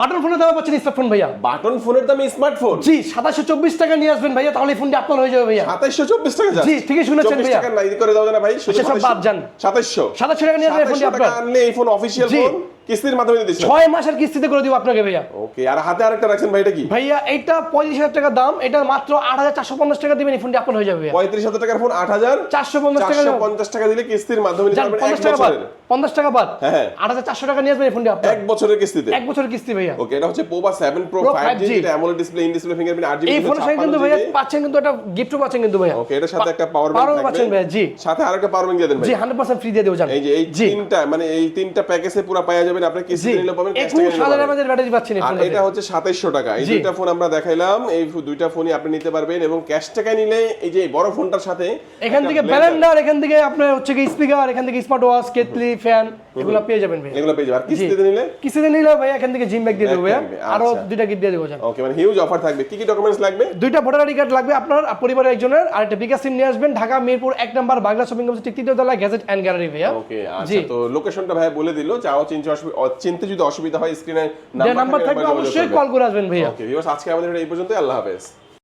Button ফোনের দামে পাচ্ছেন স্মার্টফোন ভাইয়া। বাটন ফোনের দামে স্মার্টফোন? জি 2724 টাকা নিয়ে আসবেন ভাইয়া, তাহলে এই ফোনটি আপনার হয়ে যাবে ভাইয়া। 2724 টাকা যা? জি ঠিকই শুনেছেন ভাইয়া। 24 টাকা নাই করে দাও না ভাই, সেসব বাদ যান। 2700 টাকা নিয়ে আসবেন এই ফোনটি 2700 আপনার। টাকা আনলে এই ফোন অফিশিয়াল জি। ফোন কিস্তির মাধ্যমে দিচ্ছেন? 6 মাসের কিস্তিতে করে দিব আপনাকে ভাইয়া। ওকে, আর হাতে আরেকটা রাখছেন ভাই, এটা কি ভাইয়া এইটা 35,000 টাকা দাম, এটা মাত্র 8450 টাকা দিবেন, এই ফোনটি আপনার হয়ে যাবে ভাইয়া। 35,000 টাকার ফোন 450 টাকা 8450 টাকা দিলে কিস্তির মাধ্যমে নিতে পারবেন 50 এক টাকা বাদ, বছরের। 50 টাকা বাদ, হ্যাঁ 8400 টাকা নিয়ে আসবেন এই ফোনটি আপনার এক বছরের কিস্তিতে? এক বছরের কিস্তি ভাইয়া। ওকে, এটা হচ্ছে Poco 7 pro Pro 5G, 5G এটা AMOLED display, in display fingerprint, 8GB এই ফোনের সাথে কিন্তু ভাইয়া পাচ্ছেন কিন্তু একটা গিফটও পাচ্ছেন কিন্তু ভাইয়া। ওকে, এটার সাথে একটা পাওয়ার ব্যাংক থাকবে পাচ্ছেন ভাইয়া। জি সাথে আরেকটা পাওয়ার ব্যাংক দিয়ে দেন ভাই। জি 100% ফ্রি দিয়ে দেব জান। এই যে এই তিনটা, মানে এই তিনটা প্যাকেজে পুরো পাওয়া যাবেন, আপনি কিস্তি নিলে পাবেন, ক্যাশ টাকা নিলে 21,000 পাবেন। এমএএইচ ব্যাটারি পাচ্ছেন এই আর ফোনে। এটা হচ্ছে 2700 টাকা। এই জি। দুইটা ফোন আমরা দেখাইলাম, এই দুইটা ফোনই আপনি নিতে পারবেন এবং ক্যাশ টাকা নিলে এই যে বড় ফোনটার সাথে এখান থেকে ব্যালেন্ডার, এখান থেকে আপনার হচ্ছে কি স্পিকার, এখান থেকে স্মার্ট ওয়াচ, কেটলি, ফ্যান এগুলো পেয়ে যাবেন ভাই। এগুলো পেয়ে যাবেন। আর কিস্তিতে নিলে? কিস্তিতে নিলে ভাই এখান থেকে জিম ব্যাগ দিয়ে দেবো ভাইয়া, থাকবে, আরো আচ্ছা। দুইটা গিফট দিয়ে দেবো জান। ওকে, মানে হিউজ অফার থাকবে। কি কি ডকুমেন্টস লাগবে? দুইটা ভোটার আইডি কার্ড লাগবে আপনার পরিবারের একজনের, আর একটা বিকাশ সিম নিয়ে আসবেন। ঢাকা মিরপুর 1 নম্বর বাগলা শপিং কমপ্লেক্স ঠিক 3য় তলায় গ্যাজেট এন্ড গ্যালারি ভাইয়া। ওকে, আচ্ছা। তো লোকেশনটা ভাই বলে দিল, চাও চিনতে যদি অসুবিধা হয় স্ক্রিনে নাম্বার থাকবে, অবশ্যই কল করে আসবেন ভাইয়া। ওকে ভিউয়ার্স, আজকে আমাদের এই পর্যন্তই। আল্লাহ হাফেজ।